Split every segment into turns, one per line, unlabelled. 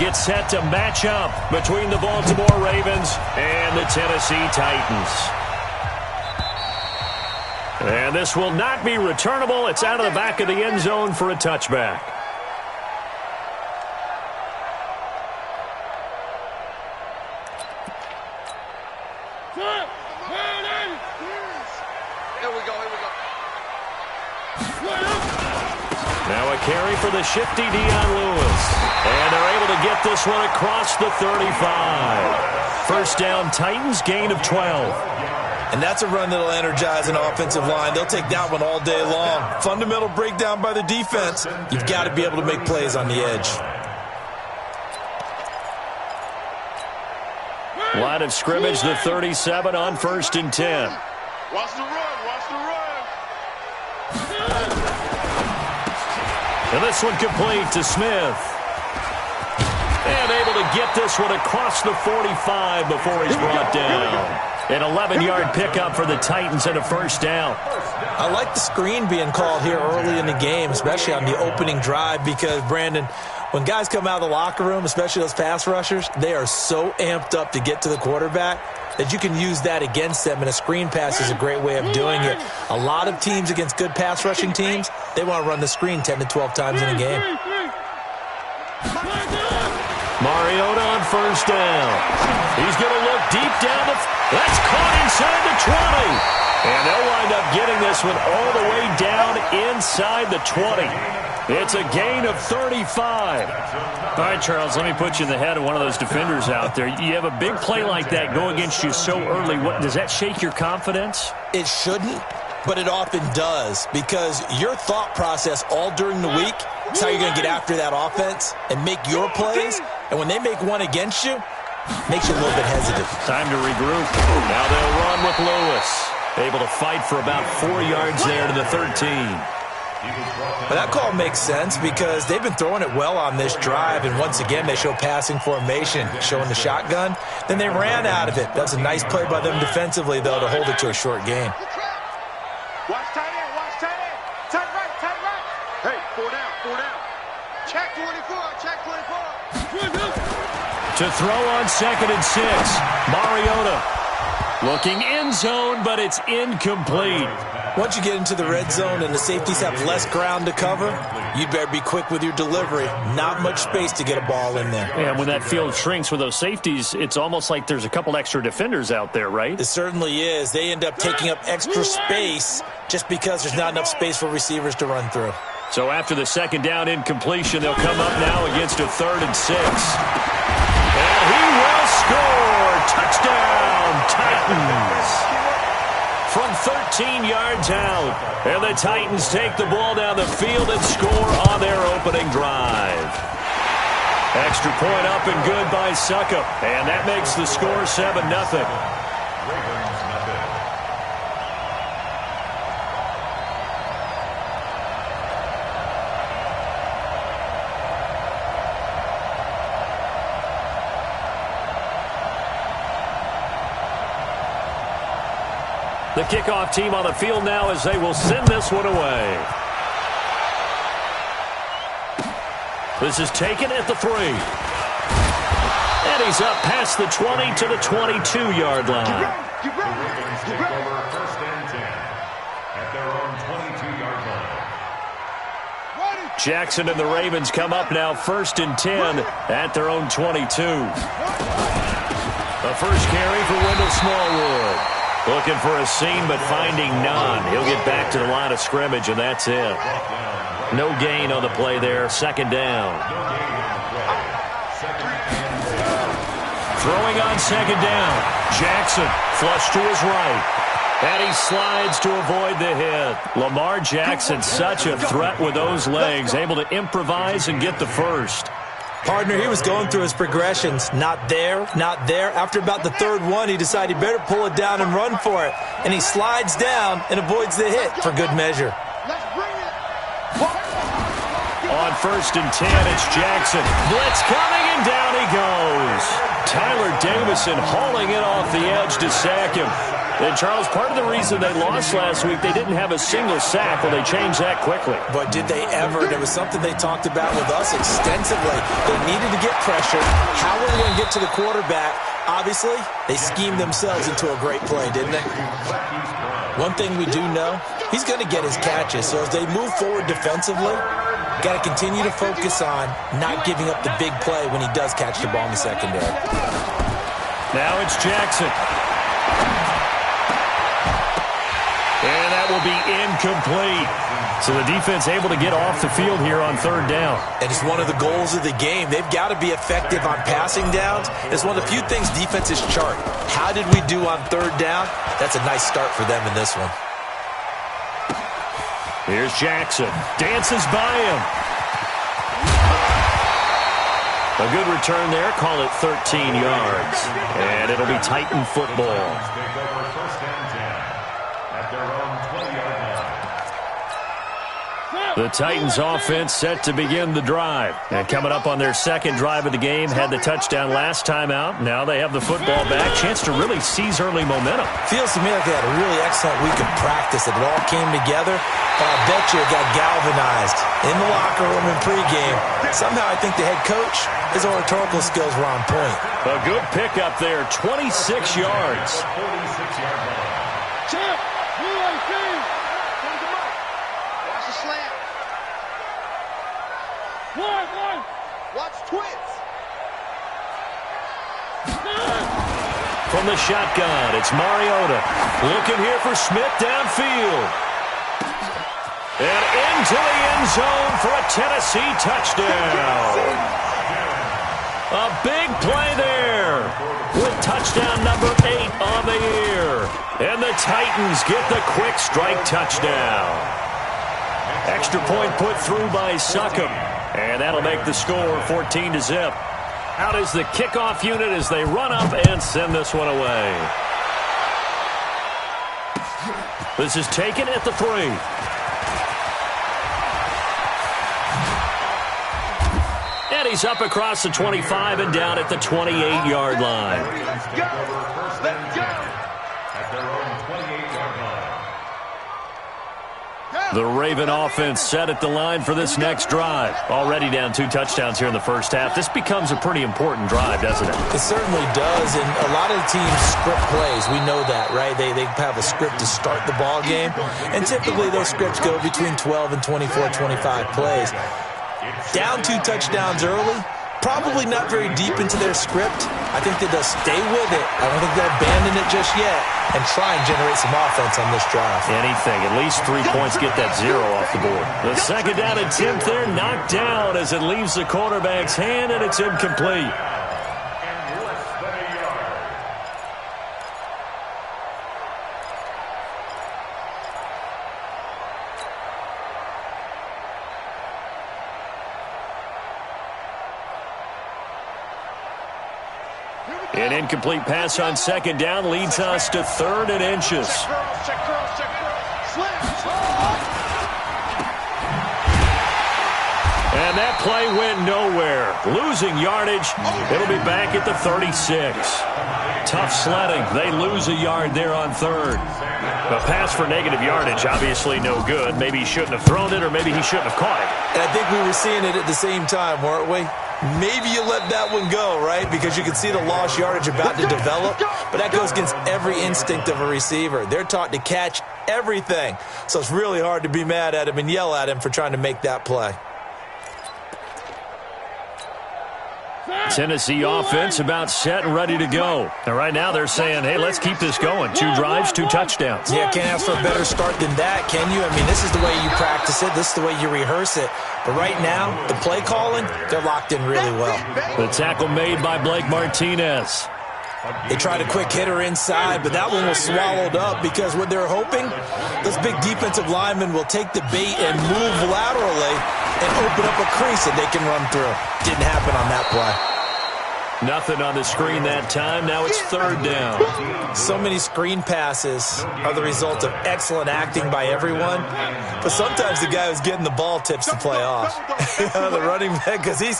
get set to match up between the Baltimore Ravens and the Tennessee Titans. And this will not be returnable. It's out of the back of the end zone for a touchback. Now a carry for the shifty Dion Lewis. And they're able to get this one across the 35. First down, Titans, gain of 12.
And that's a run that'll energize an offensive line. They'll take that one all day long. Fundamental breakdown by the defense. You've got to be able to make plays on the edge.
Line of scrimmage, the 37 on 1st and 10.
Watch the run, watch the run.
And this one complete to Smith. And able to get this one across the 45 before he's brought down. An 11-yard pickup for the Titans and a first down.
I like the screen being called here early in the game, especially on the opening drive, because, Brandon, when guys come out of the locker room, especially those pass rushers, they are so amped up to get to the quarterback that you can use that against them, and a screen pass is a great way of doing it. A lot of teams against good pass rushing teams, they want to run the screen 10 to 12 times in a game.
Mariota on first down. He's going to look deep down the... That's caught inside the 20. And they'll wind up getting this one all the way down inside the 20. It's a gain of 35. All right, Charles, let me put you in the head of one of those defenders out there. You have a big play like that go against you so early. What, does that shake your confidence?
It shouldn't, but it often does, because your thought process all during the week is how you're going to get after that offense and make your plays. And when they make one against you, makes you a little bit hesitant.
Time to regroup. Now they'll run with Lewis. Able to fight for about 4 yards there to the 13.
But that call makes sense because they've been throwing it well on this drive, and once again they show passing formation, showing the shotgun. Then they ran out of it. That's a nice play by them defensively, though, to hold it to a short gain.
Watch tight end, watch tight end. Tight right, tight right. Hey, 4 down, 4 down. Check 24, check 24.
To throw on 2nd and 6. Mariota looking end zone, but it's incomplete.
Once you get into the red zone and the safeties have less ground to cover, you'd better be quick with your delivery. Not much space to get a ball in there.
Yeah, when that field shrinks with those safeties, it's almost like there's a couple extra defenders out there, right?
It certainly is. They end up taking up extra space just because there's not enough space for receivers to run through.
So after the 2nd down incompletion, they'll come up now against a 3rd and 6. And he will score! Touchdown, Titans! From 13 yards out. And the Titans take the ball down the field and score on their opening drive. Extra point up and good by Suckup. And that makes the score 7-0. The kickoff team on the field now as they will send this one away. This is taken at the 3. And he's up past the 20 to the 22-yard line. Jackson and the Ravens come up now 1st and 10 at their own 22. The first carry for Wendell Smallwood. Looking for a seam, but finding none. He'll get back to the line of scrimmage, and that's it. No gain on the play there. 2nd down. Throwing on 2nd down. Jackson flush to his right. And he slides to avoid the hit. Lamar Jackson, such a threat with those legs. Able to improvise and get the first.
Partner, he was going through his progressions. Not there, not there. After about the 3rd one, he decided he better pull it down and run for it. And he slides down and avoids the hit for good measure.
On 1st and 10, it's Jackson. Blitz coming, and down he goes. Tyler Davison hauling it off the edge to sack him. And, Charles, part of the reason they lost last week, they didn't have a single sack. Well, they changed that quickly.
But did they ever? There was something they talked about with us extensively. They needed to get pressure. How were they going to get to the quarterback? Obviously, they schemed themselves into a great play, didn't they? One thing we do know, he's going to get his catches. So as they move forward defensively, got to continue to focus on not giving up the big play when he does catch the ball in the secondary.
Now it's Jackson. And that will be incomplete. So the defense able to get off the field here on third down.
And it's one of the goals of the game. They've got to be effective on passing downs. It's one of the few things defenses chart. How did we do on third down? That's a nice start for them in this one.
Here's Jackson. Dances by him. A good return there. Call it 13 yards. And it'll be Titan football. The Titans offense set to begin the drive. And coming up on their second drive of the game, had the touchdown last time out. Now they have the football back. Chance to really seize early momentum.
Feels to me like they had a really excellent week of practice. It all came together. But I bet you it got galvanized in the locker room in pregame. Somehow I think the head coach, his oratorical skills were on point.
A good pickup there, 26 yards.
Champ, UAC. Watch the slant. One. Watch twins.
From the shotgun, it's Mariota. Looking here for Smith downfield. And into the end zone for a Tennessee touchdown. A big play there with touchdown number 8 on the year. And the Titans get the quick strike touchdown. Extra point put through by Succop. And that'll make the score 14-0. Out is the kickoff unit as they run up and send this one away. This is taken at the 3. And he's up across the 25 and down at the 28-yard line.
Let's go.
At their own 28-yard line.
The Raven offense set at the line for this next drive. Already down 2 touchdowns here in the first half. This becomes a pretty important drive, doesn't it?
It certainly does, and a lot of the teams script plays. We know that, right? They have a script to start the ball game, and typically those scripts go between 12 and 24, 25 plays. Down 2 touchdowns early, probably not very deep into their script. I think that they'll stay with it. I don't think they'll abandon it just yet and try and generate some offense on this drive.
Anything. At least 3 points, get that 0 off the board. The second down attempt there knocked down as it leaves the quarterback's hand, and it's incomplete. An incomplete pass on second down leads us to 3rd and inches.
Check girls.
And that play went nowhere. Losing yardage. It'll be back at the 36. Tough sledding. They lose a yard there on 3rd. A pass for negative yardage, obviously no good. Maybe he shouldn't have thrown it, or maybe he shouldn't have caught it.
And I think we were seeing it at the same time, weren't we? Maybe you let that one go, right? Because you can see the lost yardage about to develop. But that goes against every instinct of a receiver. They're taught to catch everything. So it's really hard to be mad at him and yell at him for trying to make that play.
Tennessee offense about set and ready to go. And right now they're saying, hey, let's keep this going. 2 drives, 2 touchdowns.
Yeah, can't ask for a better start than that, can you? I mean, this is the way you practice it. This is the way you rehearse it. But right now, the play calling, they're locked in really well.
The tackle made by Blake Martinez.
They tried a quick hitter inside, but that one was swallowed up because what they're hoping, those big defensive linemen will take the bait and move laterally and open up a crease that they can run through. Didn't happen on that play.
Nothing on the screen that time. Now it's third down.
So many screen passes are the result of excellent acting by everyone, but sometimes the guy who's getting the ball tips the play off. The running back, because he's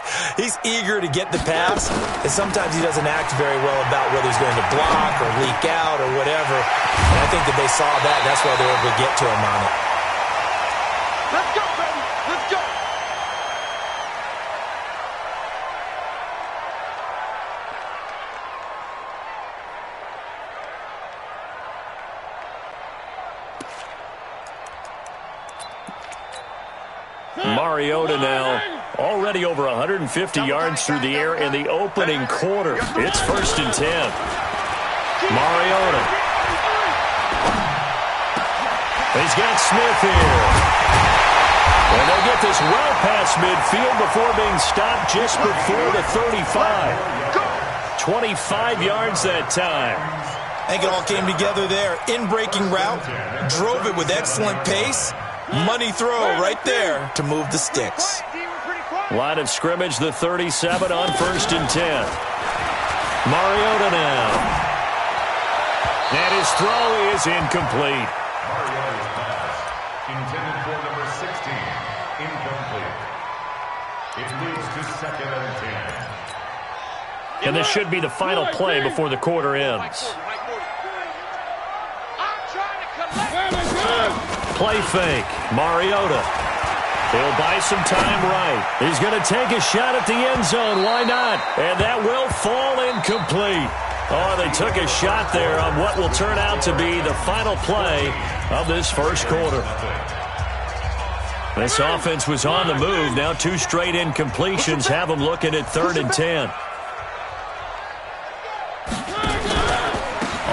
eager to get the pass, and sometimes he doesn't act very well about whether he's going to block or leak out or whatever. And I think that they saw that, and that's why they were able to get to him on it.
Let's go, baby. Let's go.
Mariota now already over 150 yards through the air in the opening quarter. It's 1st and 10. Mariota. He's got Smith here. And they'll get this well past midfield before being stopped just before the 35. 25 yards that time.
I think it all came together there. In-breaking route, drove it with excellent pace. Money throw right there to move the sticks.
Line of scrimmage, the 37 on 1st and 10. Mariota now. And his throw is incomplete.
Mariota's pass, intended for number 16, incomplete. It leads to 2nd and 10.
And this should be the final play before the quarter ends. Play fake. Mariota. He'll buy some time right. He's going to take a shot at the end zone. Why not? And that will fall incomplete. Oh, they took a shot there on what will turn out to be the final play of this first quarter. This offense was on the move. Now 2 straight incompletions have them looking at 3rd and 10.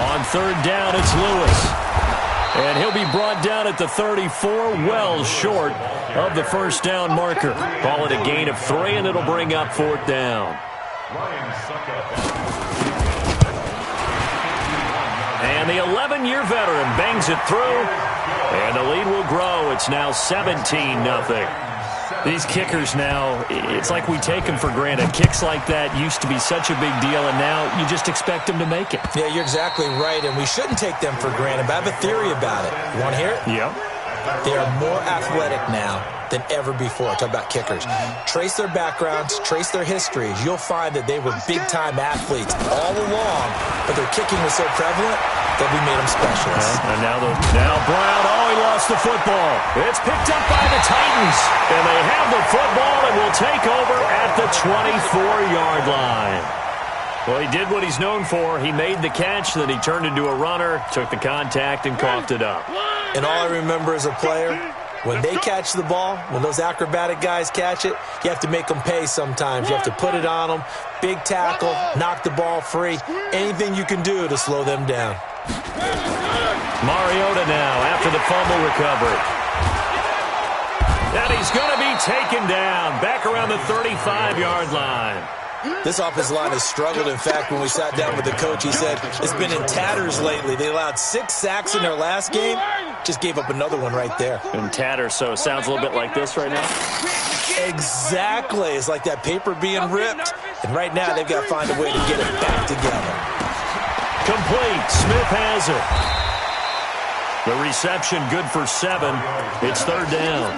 On 3rd down, it's Lewis. And he'll be brought down at the 34, well short of the 1st down marker. Call it a gain of 3, and it'll bring up 4th down. And the 11-year veteran bangs it through, and the lead will grow. It's now 17-0. These kickers now, it's like we take them for granted. Kicks like that used to be such a big deal, and now you just expect them to make it.
Yeah, you're exactly right, and we shouldn't take them for granted, but I have a theory about it. You want to hear it?
Yep.
They are more athletic now than ever before. Talk about kickers. Trace their backgrounds, trace their histories. You'll find that they were big-time athletes all along, but their kicking was so prevalent that we made them specialists.
And now Brown, he lost the football. It's picked up by the Titans, and they have the football and will take over at the 24-yard line. Well, he did what he's known for. He made the catch, then he turned into a runner, took the contact, and coughed it up.
And all I remember as a player, when they catch the ball, when those acrobatic guys catch it, you have to make them pay sometimes. You have to put it on them, big tackle, knock the ball free, anything you can do to slow them down.
Mariota now after the fumble recovery. And he's going to be taken down back around the 35-yard line.
This offensive line has struggled. In fact, when we sat down with the coach, he said it's been in tatters lately. They allowed 6 sacks in their last game. Just gave up another one right there.
In tatters, so it sounds a little bit like this right now?
Exactly. It's like that paper being ripped. And right now, they've got to find a way to get it back together.
Complete. Smith has it. The reception good for 7. It's 3rd down.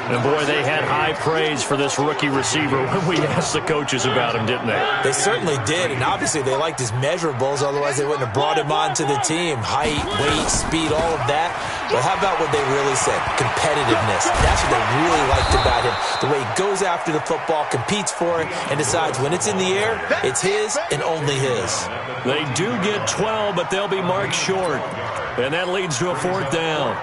And, boy, they had high praise for this rookie receiver when we asked the coaches about him, didn't they?
They certainly did, and obviously they liked his measurables. Otherwise, they wouldn't have brought him onto the team. Height, weight, speed, all of that. But how about what they really said? Competitiveness. That's what they really liked about him. The way he goes after the football, competes for it, and decides when it's in the air, it's his and only his.
They do get 12, but they'll be marked short. And that leads to a 4th down.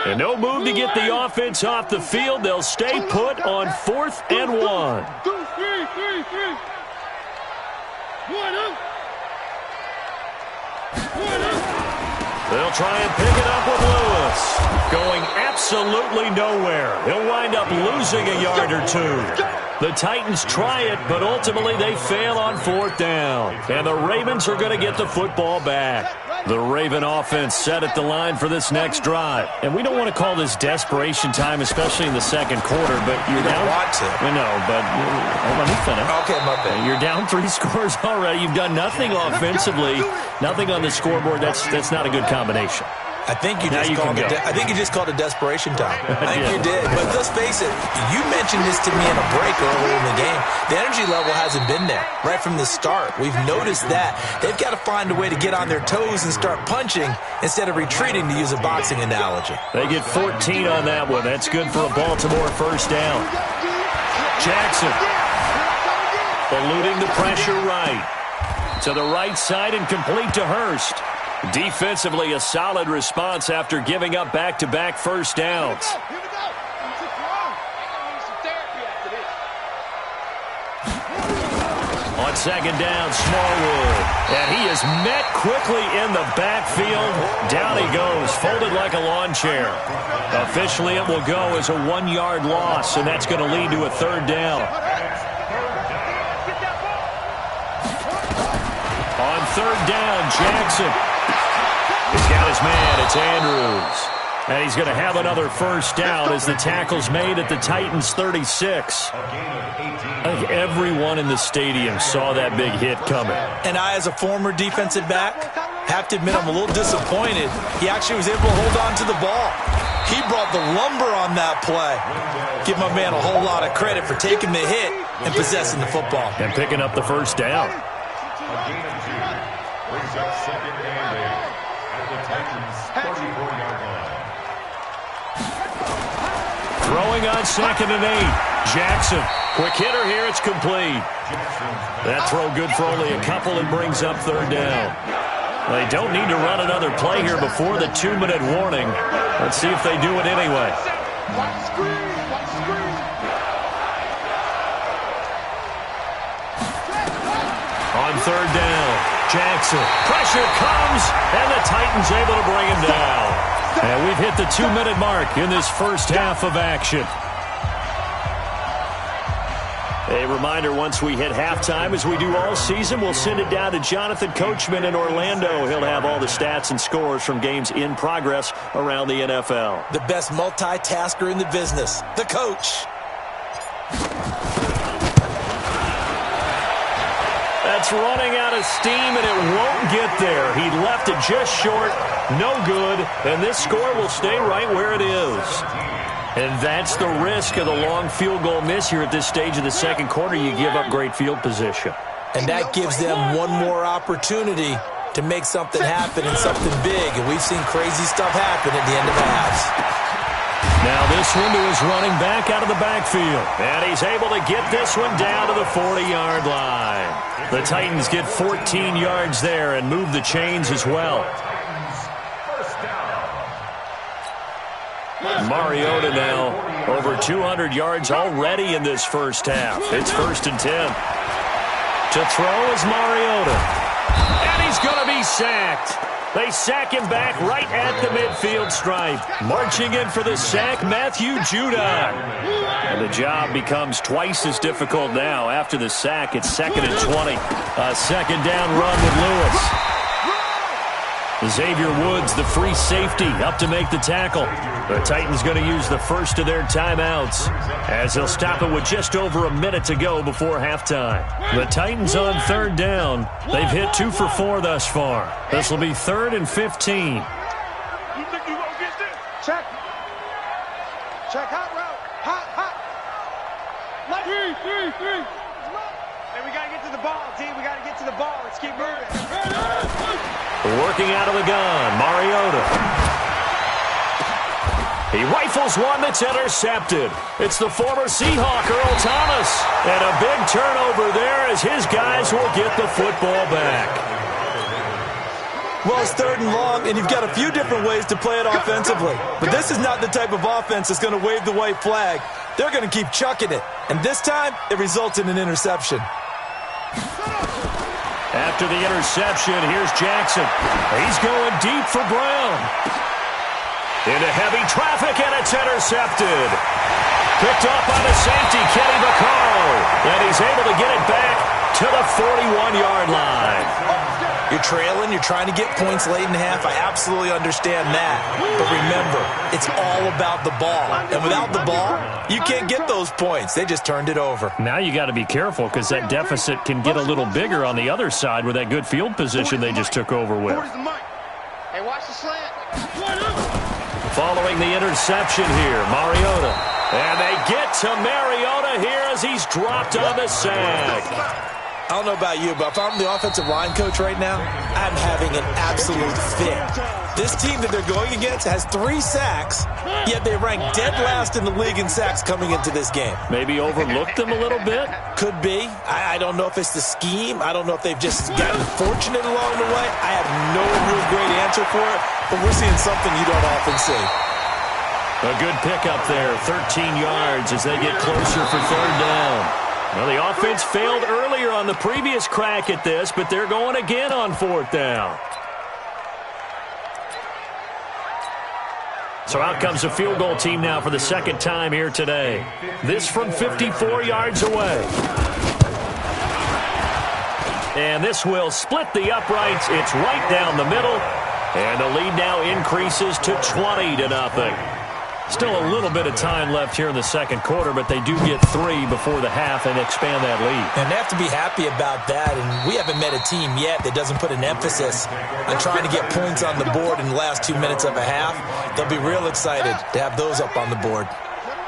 And no move to get the offense off the field. They'll stay put on 4th and 1.
2, 3, 3, 3. 1 up.
They'll try and pick it up with Lewis. Going absolutely nowhere. He'll wind up losing a yard or 2. The Titans try it, but ultimately they fail on 4th down. And the Ravens are going to get the football back. The Raven offense set at the line for this next drive. And we don't want to call this desperation time, especially in the second quarter, but you're down.
Want to.
I know, but let me finish.
Okay, my bad.
You're down 3 scores already. You've done nothing offensively, nothing on the scoreboard. That's not a good combination.
I think you just called it desperation time. I think you did. But let's face it, you mentioned this to me in a break earlier in the game. The energy level hasn't been there right from the start. We've noticed that. They've got to find a way to get on their toes and start punching instead of retreating, to use a boxing analogy.
They get 14 on that one. That's good for a Baltimore first down. Jackson eluding the pressure right. To the right side and complete to Hurst. Defensively, a solid response after giving up back-to-back first downs. On second down, Smallwood. And he is met quickly in the backfield. Down he goes, folded like a lawn chair. Officially, it will go as a 1-yard loss, and that's going to lead to a third down. On third down, Jackson. He's got his man. It's Andrews. And he's going to have another first down as the tackle's made at the Titans' 36. I think everyone in the stadium saw that big hit coming.
And I, as a former defensive back, have to admit I'm a little disappointed. He actually was able to hold on to the ball. He brought the lumber on that play. Give my man a whole lot of credit for taking the hit and possessing the football.
And picking up the first down.
A gain of 2. Brings up second and 8 at the Titans' 34-yard line.
Throwing on second and 8. Jackson. Quick hitter here. It's complete. That throw good for only a couple and brings up third down. They don't need to run another play here before the 2-minute warning. Let's see if they do it anyway. On third down, Jackson. Pressure comes, and the Titans able to bring him down. And we've hit the 2-minute mark in this first half of action. A reminder, once we hit halftime, as we do all season, we'll send it down to Jonathan Coachman in Orlando. He'll have all the stats and scores from games in progress around the NFL.
The best multitasker in the business, the coach.
That's running out of steam, and it won't get there. He left it just short, no good, and this score will stay right where it is. And that's the risk of the long field goal miss here at this stage of the second quarter. You give up great field position.
And that gives them one more opportunity to make something happen and something big. And we've seen crazy stuff happen at the end of halves.
Now this one to his running back out of the backfield. And he's able to get this one down to the 40-yard line. The Titans get 14 yards there and move the chains as well. Mariota now over 200 yards already in this first half. It's 1st and 10. To throw is Mariota. And he's going to be sacked. They sack him back right at the midfield stripe. Marching in for the sack, Matthew Judon. And the job becomes twice as difficult now. After the sack, it's 2nd and 20. A second down run with Lewis. Xavier Woods, the free safety, up to make the tackle. The Titans going to use the first of their timeouts as they'll stop it with just over a minute to go before halftime. The Titans on third down. They've hit 2 for 4 thus far. This will be 3rd and 15.
You think you gonna get this? Check. Check hot route. Hot. Like 3. Hey, we gotta get to the ball, team. We gotta get to the ball. Let's keep moving.
Working out of the gun, Mariota. He rifles one that's intercepted. It's the former Seahawk, Earl Thomas. And a big turnover there as his guys will get the football back.
Well, it's 3rd and long, and you've got a few different ways to play it offensively. But this is not the type of offense that's going to wave the white flag. They're going to keep chucking it. And this time, it results in an interception.
After the interception, here's Jackson. He's going deep for Brown. Into heavy traffic, and it's intercepted. Picked up by the safety, Kenny Vaccaro. And he's able to get it back to the 41-yard line.
You're trailing. You're trying to get points late in the half. I absolutely understand that. But remember, it's all about the ball. And without the ball, you can't get those points. They just turned it over.
Now you got to be careful because that deficit can get a little bigger on the other side with that good field position they just took over with.
Hey, watch the slant.
Following the interception here, Mariota. And they get to Mariota here as he's dropped on the sack.
I don't know about you, but if I'm the offensive line coach right now, I'm having an absolute fit. This team that they're going against has 3 sacks, yet they rank dead last in the league in sacks coming into this game.
Maybe overlooked them a little bit?
Could be. I don't know if it's the scheme. I don't know if they've just gotten fortunate along the way. I have no real great answer for it, but we're seeing something you don't often see.
A good pickup there, 13 yards as they get closer for 3rd down. Well, the offense failed earlier on the previous crack at this, but they're going again on 4th down. So out comes the field goal team now for the 2nd time here today. This from 54 yards away. And this will split the uprights. It's right down the middle. And the lead now increases to 20-0. Still a little bit of time left here in the 2nd quarter, but they do get 3 before the half and expand that lead.
And they have to be happy about that, and we haven't met a team yet that doesn't put an emphasis on trying to get points on the board in the last 2 minutes of a half. They'll be real excited to have those up on the board.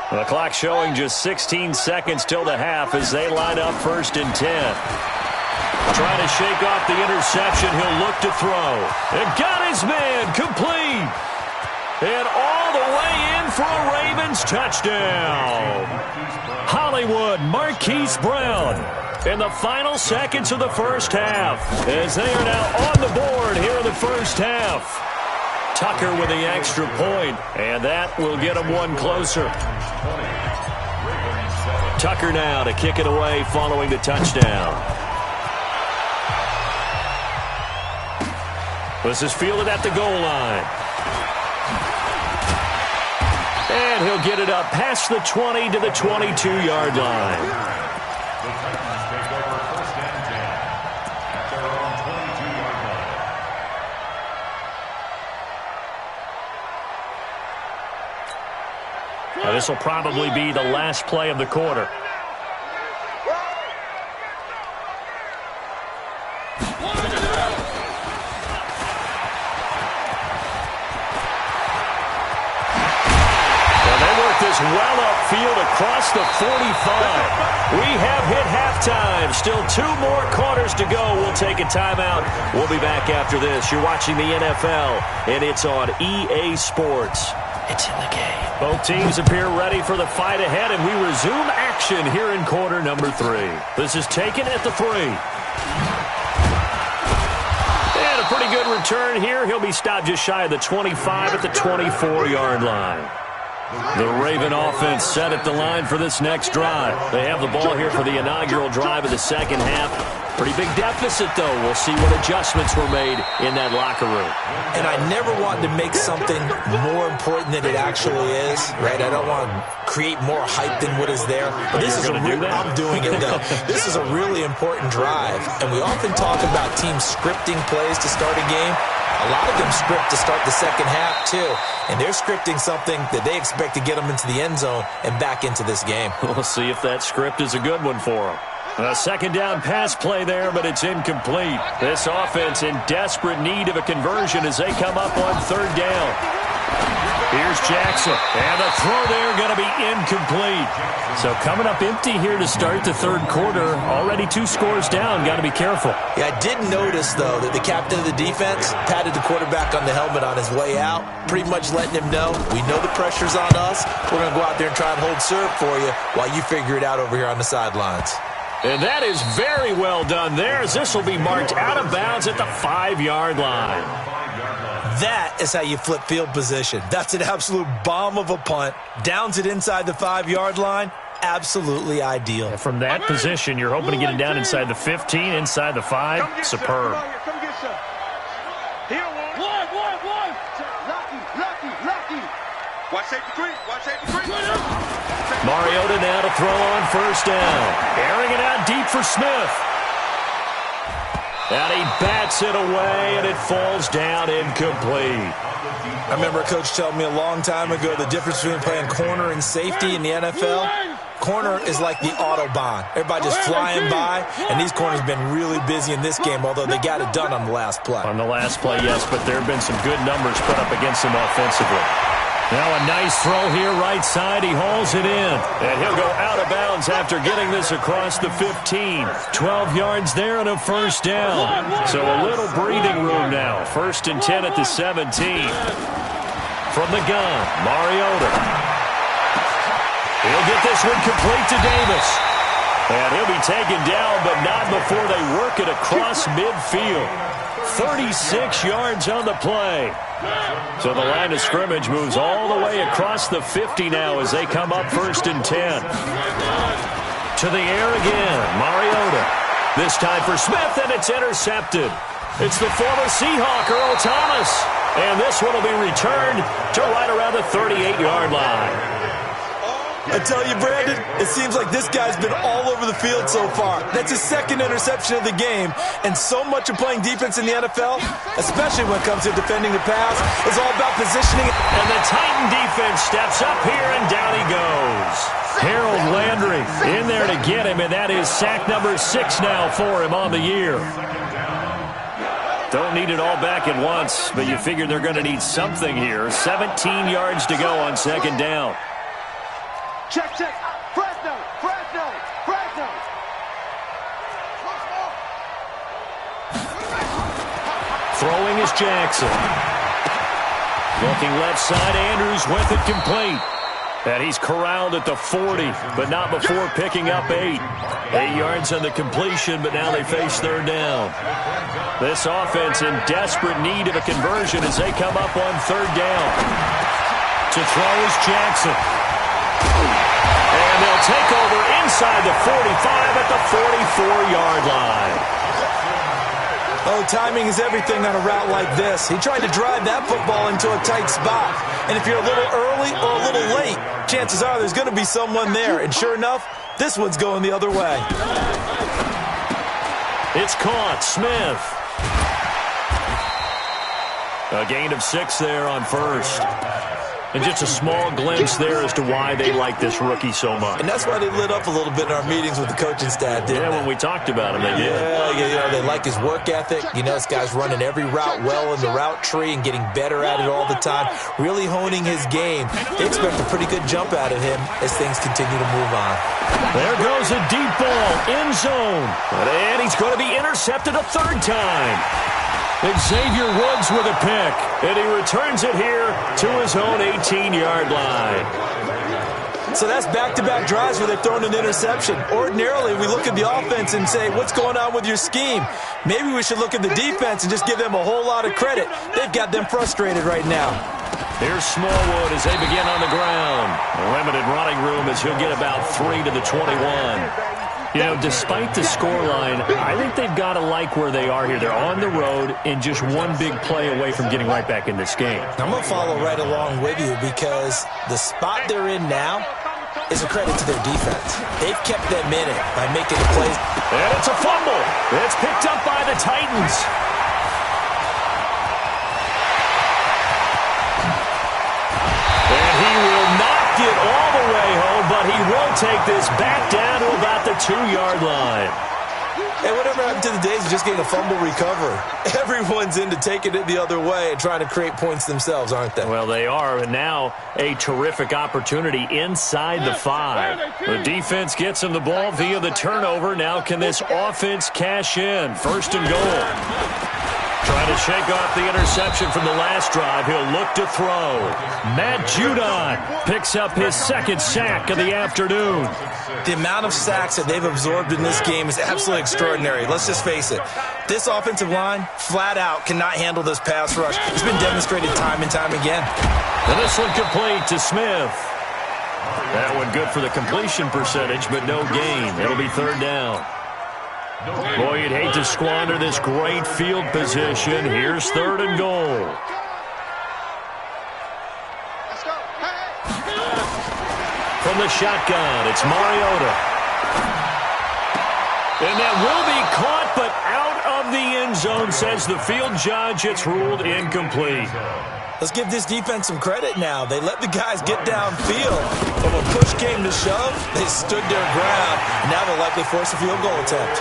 The clock showing just 16 seconds till the half as they line up 1st and 10. Trying to shake off the interception, he'll look to throw. And got his man, complete. And all the way in for a Ravens touchdown. Hollywood Marquise Brown in the final seconds of the 1st half as they are now on the board here in the 1st half. Tucker with the extra point, and that will get them 1 closer. Tucker now to kick it away following the touchdown. This is fielded at the goal line. And he'll get it up past the 20 to the 22-yard line.
The Titans take over 1st and 10 at their own 22-yard line.
Now, this will probably be the last play of the quarter. Well upfield across the 45. We have hit halftime. Still 2 more quarters to go. We'll take a timeout. We'll be back after this. You're watching the NFL, and it's on EA Sports. It's in the game. Both teams appear ready for the fight ahead, and we resume action here in quarter number 3. This is taken at the 3. And a pretty good return here. He'll be stopped just shy of the 25 at the 24-yard line. The Raven offense set at the line for this next drive. They have the ball here for the inaugural drive of the 2nd half. Pretty big deficit, though. We'll see what adjustments were made in that locker room.
And I never want to make something more important than it actually is, right? I don't want to create more hype than what is there. But this is I'm doing it, though. This is a really important drive. And we often talk about teams scripting plays to start a game. A lot of them script to start the 2nd half, too. And they're scripting something that they expect to get them into the end zone and back into this game.
We'll see if that script is a good one for them. A 2nd down pass play there, but it's incomplete. This offense in desperate need of a conversion as they come up on 3rd down. Here's Jackson, and the throw there going to be incomplete. So coming up empty here to start the 3rd quarter. Already 2 scores down. Got to be careful.
Yeah, I did notice, though, that the captain of the defense patted the quarterback on the helmet on his way out, pretty much letting him know, we know the pressure's on us. We're going to go out there and try and hold serve for you while you figure it out over here on the sidelines.
And that is very well done there, as this will be marked out of bounds at the 5-yard line.
That is how you flip field position. That's an absolute bomb of a punt. Downs it inside the 5-yard line. Absolutely ideal.
And from that position, you're hoping to get it down inside the 15, inside the 5. Superb.
Come get some. Here, one. Lucky. Watch safety 3.
Mariota now to throw on 1st down. Airing it out deep for Smith. And he bats it away, and it falls down incomplete.
I remember a coach telling me a long time ago the difference between playing corner and safety in the NFL. Corner is like the Autobahn. Everybody just flying by, and these corners have been really busy in this game, although they got it done on the last play.
On the last play, yes, but there have been some good numbers put up against him offensively. Now a nice throw here, right side. He hauls it in, and he'll go out of bounds after getting this across the 15. 12 yards there and a first down. So a little breathing room now. 1st and 10 at the 17. From the gun, Mariota. He'll get this one complete to Davis. And he'll be taken down, but not before they work it across midfield. 36 yards on the play. So the line of scrimmage moves all the way across the 50 now as they come up 1st and 10. To the air again, Mariota. This time for Smith, and it's intercepted. It's the former Seahawk, Earl Thomas. And this one will be returned to right around the 38-yard line.
I tell you, Brandon, it seems like this guy's been all over the field so far. That's his 2nd interception of the game, and so much of playing defense in the NFL, especially when it comes to defending the pass, is all about positioning.
And the Titan defense steps up here, and down he goes. Harold Landry in there to get him, and that is sack number 6 now for him on the year. Don't need it all back at once, but you figure they're going to need something here. 17 yards to go on 2nd down.
Check, check. Fresno, Fresno, Fresno.
Throwing is Jackson. Looking left side, Andrews with it complete. And he's corralled at the 40, but not before picking up 8. 8 yards on the completion, but now they face 3rd down. This offense in desperate need of a conversion as they come up on 3rd down. To throw is Jackson. And they'll take over inside the 45 at the 44-yard line.
Oh, timing is everything on a route like this. He tried to drive that football into a tight spot. And if you're a little early or a little late, chances are there's going to be someone there. And sure enough, this one's going the other way.
It's caught. Smith. A gain of 6 there on 1st. And just a small glimpse there as to why they like this rookie so much.
And that's why they lit up a little bit in our meetings with the coaching staff, didn't they?
When we talked about him, they did.
Yeah, they like his work ethic. You know, this guy's running every route well in the route tree and getting better at it all the time, really honing his game. They expect a pretty good jump out of him as things continue to move on.
There goes a deep ball, end zone. And he's going to be intercepted a 3rd time. Xavier Woods with a pick, and he returns it here to his own 18-yard line.
So that's back-to-back drives where they've thrown an interception. Ordinarily, we look at the offense and say, what's going on with your scheme? Maybe we should look at the defense and just give them a whole lot of credit. They've got them frustrated right now.
Here's Smallwood as they begin on the ground. Limited running room as he'll get about 3 to the 21. You know, despite the scoreline, I think they've got to like where they are here. They're on the road and just one big play away from getting right back in this game.
I'm going to follow right along with you because the spot they're in now is a credit to their defense. They've kept them in it by making the plays.
And it's a fumble. It's picked up by the Titans. And he will not get all the way home, but he will take this back down to about the 2-yard line.
And whatever happened to the days of just getting a fumble recovery? Everyone's into taking it the other way and trying to create points themselves, aren't they?
Well, they are, and now a terrific opportunity inside the 5. The defense gets him the ball via the turnover. Now can this offense cash in? 1st and goal. Trying to shake off the interception from the last drive. He'll look to throw. Matt Judon picks up his 2nd sack of the afternoon.
The amount of sacks that they've absorbed in this game is absolutely extraordinary. Let's just face it. This offensive line, flat out, cannot handle this pass rush. It's been demonstrated time and time again.
And this one complete to Smith. That one good for the completion percentage, but no gain. It'll be 3rd down. Boy, you'd hate to squander this great field position. Here's 3rd and goal.
Let's go. Hey.
From the shotgun, it's Mariota. And that will be caught, but out of the end zone, says the field judge. It's ruled incomplete.
Let's give this defense some credit now. They let the guys get downfield, but when push came to shove, they stood their ground. Now they'll likely force a field goal attempt.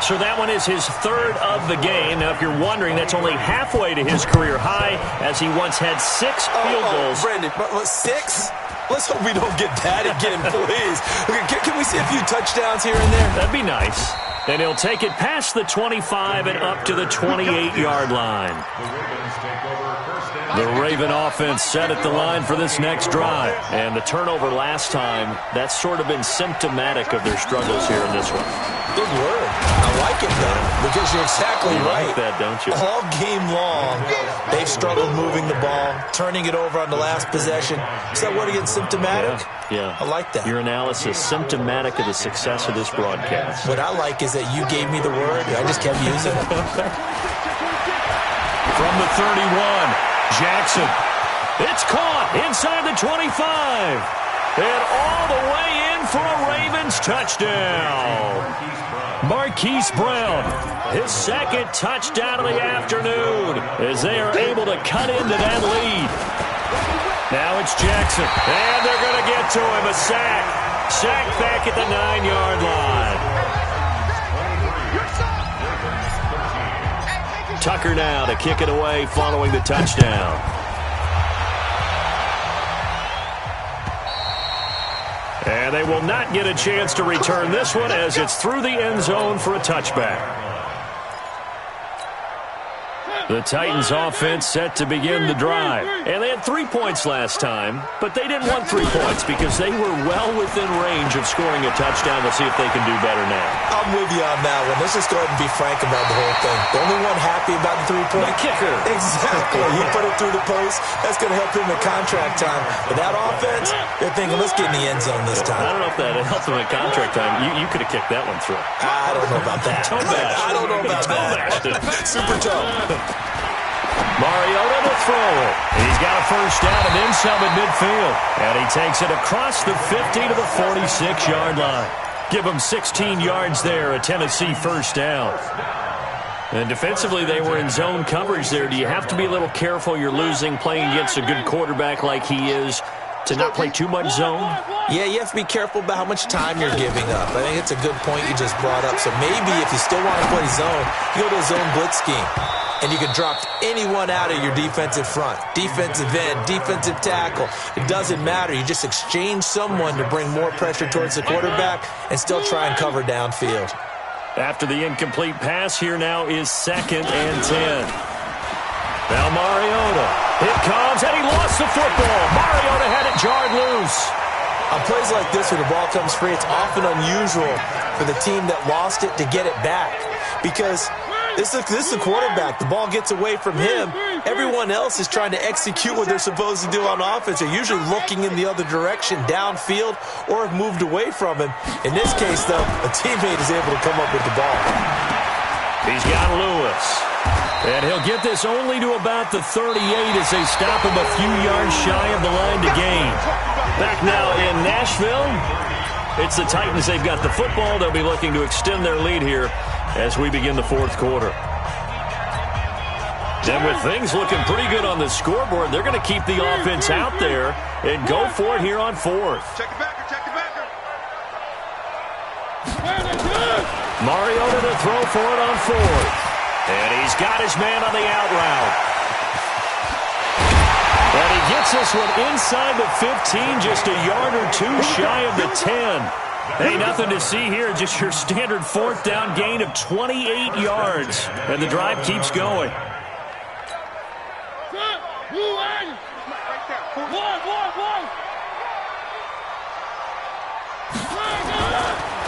So that one is his third of the game. Now, if you're wondering, that's only halfway to his career high, as he once had 6 field goals.
Brandon, but 6? Let's hope we don't get that again, please. Okay, can we see a few touchdowns here and there?
That'd be nice. And he'll take it past the 25 and up to the 28-yard line. The Raven offense set at the line for this next drive. And the turnover last time, that's sort of been symptomatic of their struggles here in this one.
Good word. I like it, though, because you're exactly right.
You like that, don't you?
All game long, they've struggled moving the ball, turning it over on the last possession. Is that word again, symptomatic?
Yeah.
I like that.
Your analysis, symptomatic of the success of this broadcast.
What I like is that you gave me the word, and I just kept using it.
From the 31, Jackson. It's caught inside the 25. And all the way in for a Ravens touchdown. Marquise Brown, his second touchdown of the afternoon, as they are able to cut into that lead. Now it's Jackson, and they're going to get to him. A sack. Sack back at the 9-yard line. Tucker now to kick it away following the touchdown. And they will not get a chance to return this one, as it's through the end zone for a touchback. The Titans offense set to begin the drive. And they had 3 points last time, but they didn't want 3 points because they were well within range of scoring a touchdown. Let's see if they can do better now.
I'm with you on that one. Let's just go ahead and be frank about the whole thing. The only one happy about the 3-point.
The kicker.
Exactly. He put it through the post. That's going to help him in contract time. But that offense, they're thinking, let's get in the end zone this time.
I don't know if that helped him in contract time. You could have kicked that one through.
I don't know about that. I don't know about that. Super tough.
Mariota to throw. He's got a first down and then some at midfield. And he takes it across the 50 to the 46-yard line. Give him 16 yards there, a Tennessee first down. And defensively, they were in zone coverage there. Do you have to be a little careful? You're losing, playing against a good quarterback like he is, to not play too much zone?
Yeah, you have to be careful about how much time you're giving up. I think it's a good point you just brought up. So maybe if you still want to play zone, you go to a zone blitz scheme. And you can drop anyone out of your defensive front. Defensive end, defensive tackle. It doesn't matter. You just exchange someone to bring more pressure towards the quarterback and still try and cover downfield.
After the incomplete pass, here now is 2nd and 10. Now Mariota. It comes, and he lost the football. Mariota had it jarred loose.
On plays like this where the ball comes free, it's often unusual for the team that lost it to get it back. Because this is the quarterback. The ball gets away from him. Everyone else is trying to execute what they're supposed to do on offense. They're usually looking in the other direction, downfield, or have moved away from him. In this case, though, a teammate is able to come up with the ball.
He's got Lewis. And he'll get this only to about the 38 as they stop him a few yards shy of the line to gain. Back now in Nashville, it's the Titans. They've got the football. They'll be looking to extend their lead here as we begin the 4th quarter. And with things looking pretty good on the scoreboard, they're going to keep the offense out there and go for it here on 4th.
Check it back, check it back.
Mariota to throw for it on 4th. And he's got his man on the out route. And he gets this one inside the 15, just a yard or two shy of the 10. Hey, nothing to see here, just your standard 4th down gain of 28 yards. And the drive keeps going.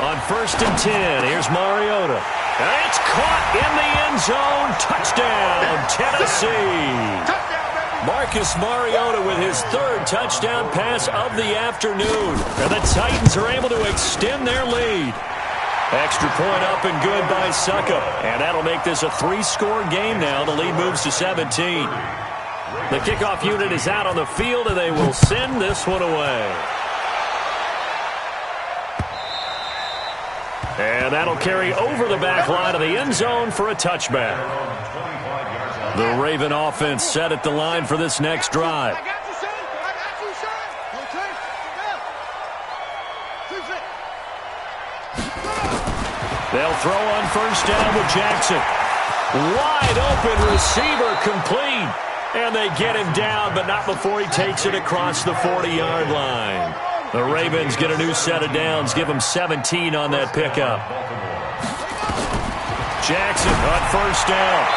On 1st and 10, here's Mariota. And it's caught in the end zone. Touchdown, Tennessee. Marcus Mariota with his 3rd touchdown pass of the afternoon. And the Titans are able to extend their lead. Extra point up and good by Suckup. And that'll make this a 3-score game now. The lead moves to 17. The kickoff unit is out on the field, and they will send this one away. And that'll carry over the back line of the end zone for a touchback. The Raven offense set at the line for this next drive. They'll throw on first down with Jackson. Wide open receiver complete. And they get him down, but not before he takes it across the 40-yard line. The Ravens get a new set of downs, give them 17 on that pickup. Jackson on first down.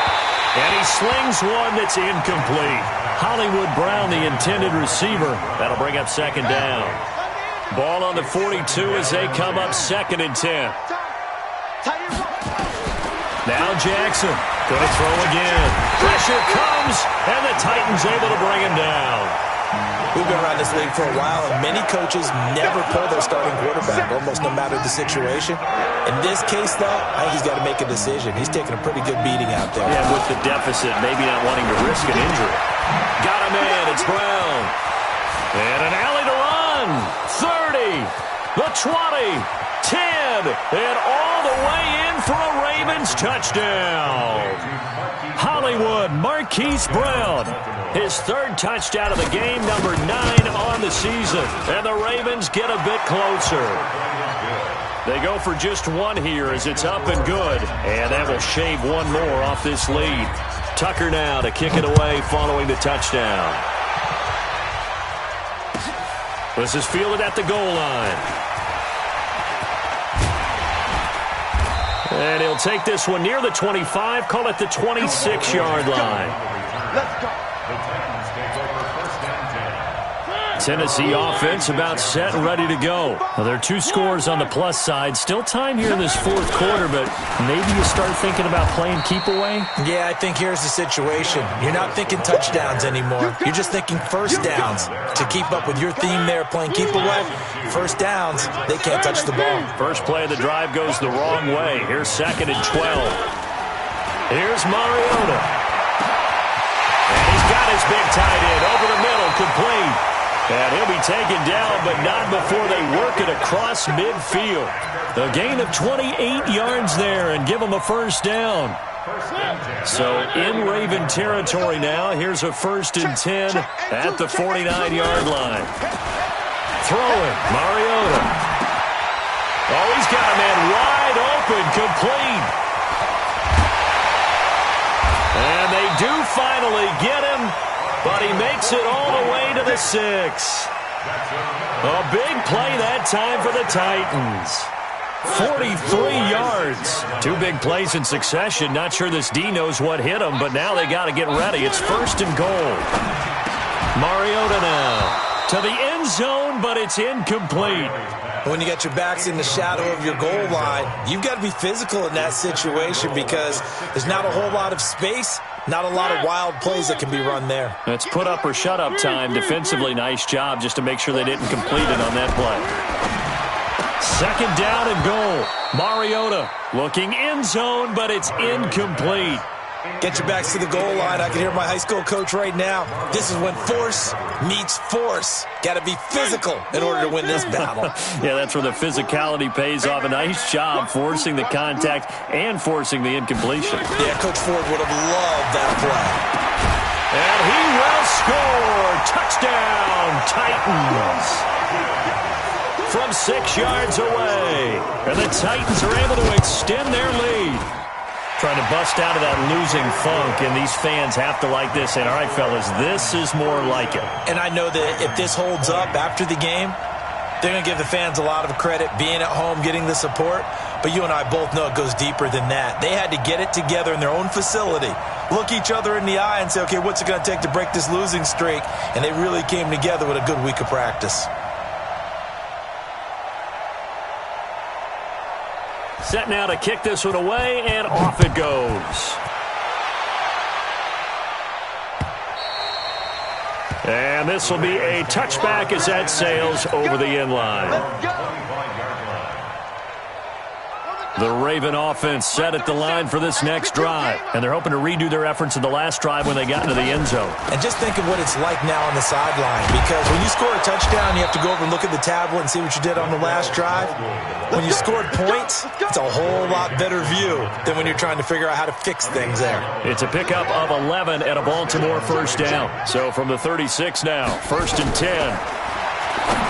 And he slings one that's incomplete. Hollywood Brown, the intended receiver. That'll bring up second down. Ball on the 42 as they come up 2nd and 10. Now Jackson going to throw again. Pressure comes, and the Titans able to bring him down.
We've been around this league for a while, and many coaches never pull their starting quarterback, almost no matter the situation. In this case, though, I think he's got to make a decision. He's taking a pretty good beating out there.
Yeah, with the deficit, maybe not wanting to risk an injury. Got him in. It's Brown. And an alley to run. 30, the 20, 10, and all the way in for a Ravens touchdown. Hollywood Marquise Brown, his 3rd touchdown of the game, number 9 on the season. And the Ravens get a bit closer. They go for just one here as it's up and good. And that will shave one more off this lead. Tucker now to kick it away following the touchdown. This is fielded at the goal line. And he'll take this one near the 25, call it the 26-yard line.
Let's go.
Tennessee offense about set and ready to go. Well, there are 2 scores on the plus side. Still time here in this 4th quarter, but maybe you start thinking about playing keep away?
Yeah, I think here's the situation. You're not thinking touchdowns anymore. You're just thinking first downs. To keep up with your theme there, playing keep away, first downs, they can't touch the ball.
First play of the drive goes the wrong way. Here's 2nd and 12. Here's Mariota. And he's got his big tight end over the middle, complete. And he'll be taken down, but not before they work it across midfield. A gain of 28 yards there and give them a first down. So in Raven territory now, here's a 1st and 10 at the 49-yard line. Throwing, Mariota. Oh, he's got a man wide open, complete. And they do finally get him. But he makes it all the way to the 6. A big play that time for the Titans. 43 yards. 2 big plays in succession. Not sure this D knows what hit him, but now they got to get ready. It's 1st and goal. Mariota now to the end zone, but it's incomplete.
When you got your backs in the shadow of your goal line, you've got to be physical in that situation because there's not a whole lot of space. Not a lot of wild plays that can be run there.
It's put up or shut up time. Defensively, nice job just to make sure they didn't complete it on that play. 2nd down and goal. Mariota looking end zone, but it's incomplete.
Get your backs to the goal line. I can hear my high school coach right now. This is when force meets force. Got to be physical in order to win this battle.
Yeah, that's where the physicality pays off. A nice job forcing the contact and forcing the incompletion.
Yeah, Coach Ford would have loved that play.
And he will score. Touchdown, Titans. From 6 yards away. And the Titans are able to extend their lead. Trying to bust out of that losing funk, and these fans have to like this. And, all right, fellas, this is more like it.
And I know that if this holds up after the game, they're going to give the fans a lot of credit, being at home, getting the support. But you and I both know it goes deeper than that. They had to get it together in their own facility, look each other in the eye and say, okay, what's it going to take to break this losing streak? And they really came together with a good week of practice.
Set now to kick this one away, and off it goes. And this will be a touchback as that sails over the end line. The Raven offense set at the line for this next drive, and they're hoping to redo their efforts in the last drive when they got into the end zone.
And just think of what it's like now on the sideline, because when you score a touchdown, you have to go over and look at the tablet and see what you did on the last drive. When you scored points, it's a whole lot better view than when you're trying to figure out how to fix things there.
It's a pickup of 11 at a Baltimore first down. So from the 36 now, 1st and 10.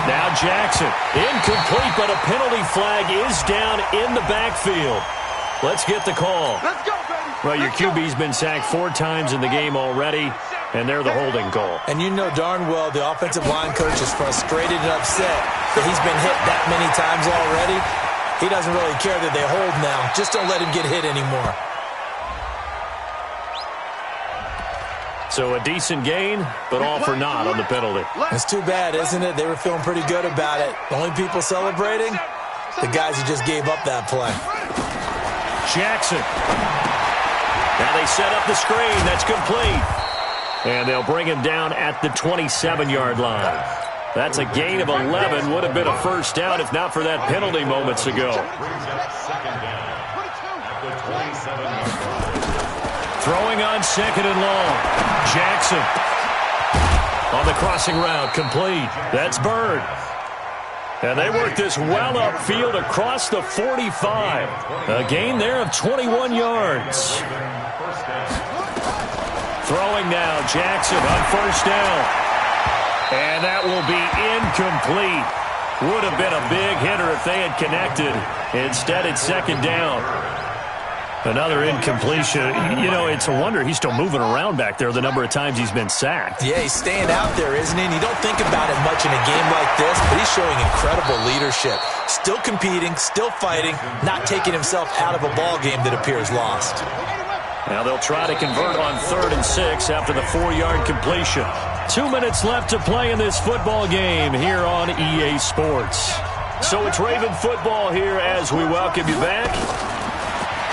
Now Jackson, incomplete, but a penalty flag is down in the backfield. Let's get the call.
Let's go, baby.
Well, your QB's been sacked 4 times in the game already, and they're the holding call.
And you know darn well the offensive line coach is frustrated and upset that he's been hit that many times already. He doesn't really care that they hold now. Just don't let him get hit anymore.
So a decent gain, but all for naught on the penalty.
It's too bad, isn't it? They were feeling pretty good about it. The only people celebrating, the guys who just gave up that play.
Jackson. Now they set up the screen. That's complete. And they'll bring him down at the 27-yard line. That's a gain of 11. Would have been a first down if not for that penalty moments ago. Throwing on 2nd and long. Jackson on the crossing route, complete. That's Bird. And they work this well upfield across the 45. A gain there of 21 yards. Throwing now, Jackson on 1st down. And that will be incomplete. Would have been a big hitter if they had connected. Instead, it's 2nd down. Another incompletion. You know, it's a wonder he's still moving around back there the number of times he's been sacked.
Yeah, he's staying out there, isn't he? And you don't think about it much in a game like this, but he's showing incredible leadership. Still competing, still fighting, not taking himself out of a ball game that appears lost.
Now they'll try to convert on 3rd and 6 after the 4-yard completion. 2 minutes left to play in this football game here on EA Sports. So it's Raven football here as we welcome you back.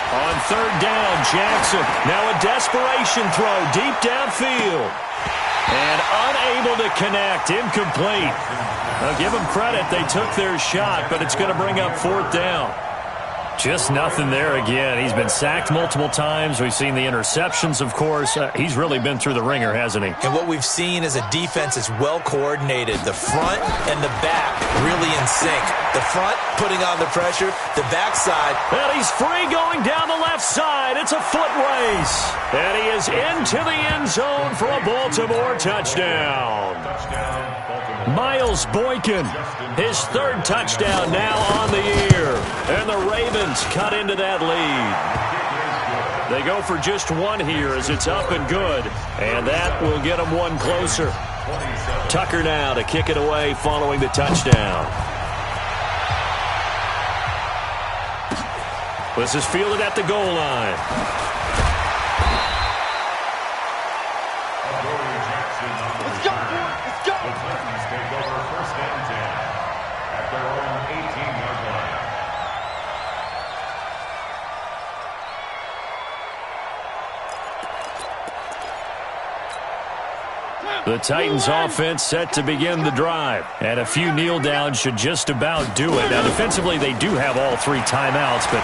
On 3rd down, Jackson. Now a desperation throw deep downfield. And unable to connect. Incomplete. I'll give them credit. They took their shot, but it's going to bring up 4th down. Just nothing there again. He's been sacked multiple times. We've seen the interceptions, of course. He's really been through the ringer, hasn't he?
And what we've seen is a defense that's well coordinated. The front and the back really in sync. The front putting on the pressure. The backside.
And he's free going down the left side. It's a foot race. And he is into the end zone for a Baltimore touchdown. Miles Boykin, his 3rd touchdown now on the year. And the Ravens cut into that lead. They go for just 1 here as it's up and good. And that will get them 1 closer. Tucker now to kick it away following the touchdown. This is fielded at the goal line.
Let's go, boy. Let's go.
The Titans take over 1st and 10 at their own 18-yard line.
The Titans offense set to begin the drive. And a few kneel downs should just about do it. Now, defensively, they do have all 3 timeouts, but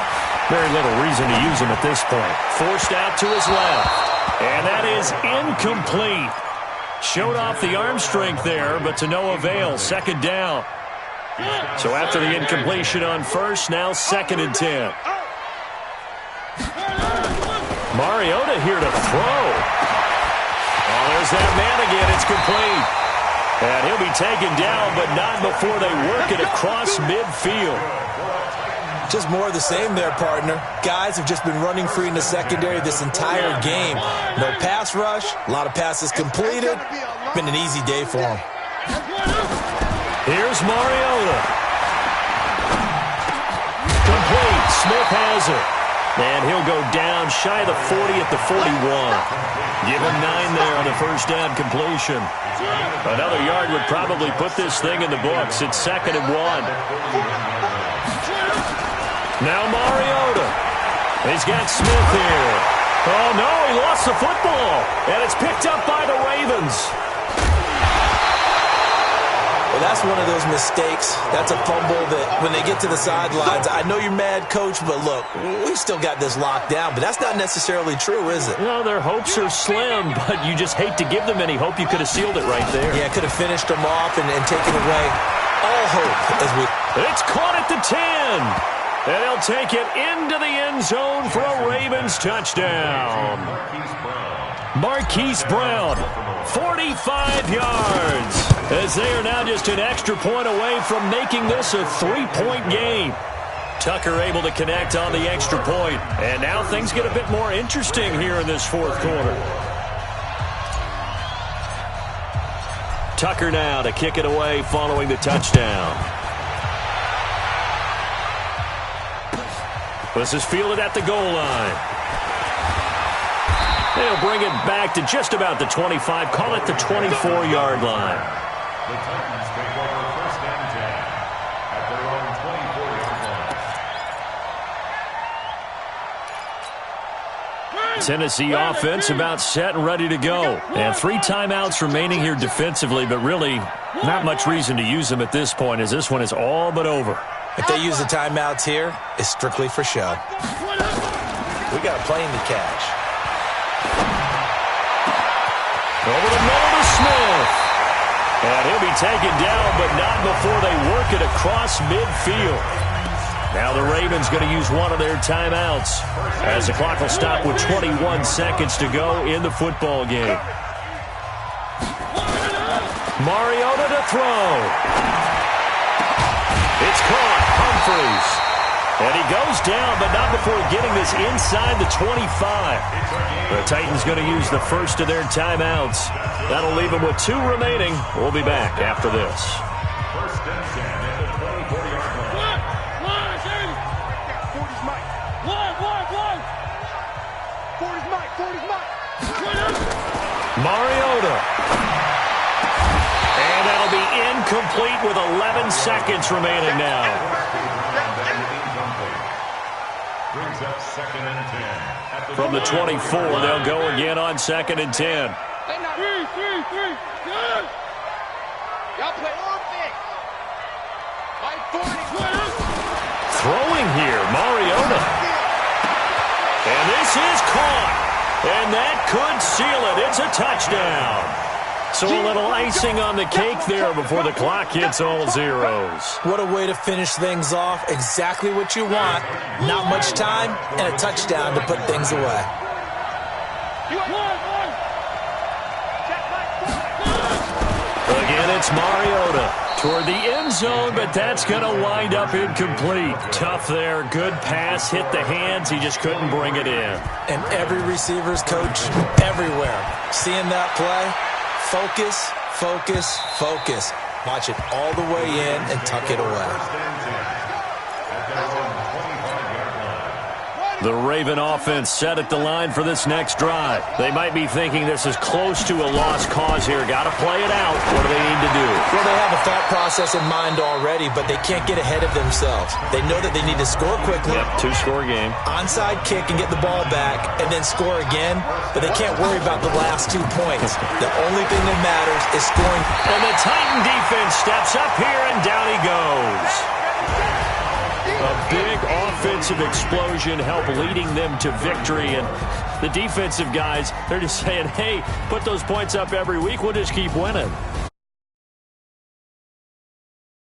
very little reason to use them at this point. Forced out to his left. And that is incomplete. Showed off the arm strength there, but to no avail. 2nd down. So after the incompletion on 1st, now 2nd and 10. Mariota here to throw. Oh, there's that man again. It's complete. And he'll be taken down, but not before they work it across midfield.
Just more of the same there, partner. Guys have just been running free in the secondary this entire game. No pass rush, a lot of passes completed. Been an easy day for them.
Here's Mariota. Complete. Smith has it. And he'll go down shy of the 40 at the 41. Give him 9 there on the first down completion. Another yard would probably put this thing in the books. It's 2nd and 1. Now Mariota. He's got Smith here. Oh, no, he lost the football. And it's picked up by the Ravens.
Well, that's one of those mistakes. That's a fumble that when they get to the sidelines, I know you're mad, Coach, but look, we still got this locked down. But that's not necessarily true, is it?
No, their hopes are slim, but you just hate to give them any hope. You could have sealed it right there.
Yeah, could have finished them off and taken away all hope.
It's caught at the 10. And they'll take it into the end zone for a Ravens touchdown. Marquise Brown, 45 yards, as they are now just an extra point away from making this a 3-point game. Tucker able to connect on the extra point, and now things get a bit more interesting here in this fourth quarter. Tucker now to kick it away following the touchdown. This is fielded at the goal line. They'll bring it back to just about the 25. Call it the 24-yard line.
The Titans take over first and 10 at their own 24-yard line.
Tennessee offense about set and ready to go. And 3 timeouts remaining here defensively, but really not much reason to use them at this point as this one is all but over.
If they use the timeouts here, it's strictly for show. We got a plane to catch.
Over the middle to Smith. And he'll be taken down, but not before they work it across midfield. Now the Ravens going to use one of their timeouts as the clock will stop with 21 seconds to go in the football game. Mariota to throw. It's caught. Humphreys. And he goes down, but not before getting this inside the 25. The Titans going to use the first of their timeouts. That'll leave them with 2 remaining. We'll be back after this.
First and 10 at the 24-yard line.
40's Mike. 40's Mike. 40's Mike.
Mariota. And that'll be incomplete with 11 seconds remaining now.
Brings up second and 10.
From the 24, they'll go again on second and 10.
Three. Good. Y'all play offense. Like 40.
Throwing here, Mariota. And this is caught. And that could seal it. It's a touchdown. So a little icing on the cake there before the clock hits all zeros.
What a way to finish things off. Exactly what you want. Not much time and a touchdown to put things away.
Again, it's Mariota toward the end zone, but that's going to wind up incomplete. Tough there. Good pass. Hit the hands. He just couldn't bring it in.
And every receiver's coach everywhere. Seeing that play, focus, focus, focus. Watch it all the way in and tuck it away.
The Raven offense set at the line for this next drive. They might be thinking this is close to a lost cause here. Got to play it out. What do they need to do?
Well, they have a thought process in mind already, but they can't get ahead of themselves. They know that they need to score quickly.
Yep, 2-score game.
Onside kick and get the ball back and then score again, but they can't worry about the last 2 points. The only thing that matters is scoring.
And the Titan defense steps up here, and down he goes. A big offensive explosion helped leading them to victory. And the defensive guys, they're just saying, hey, put those points up every week. We'll just keep winning.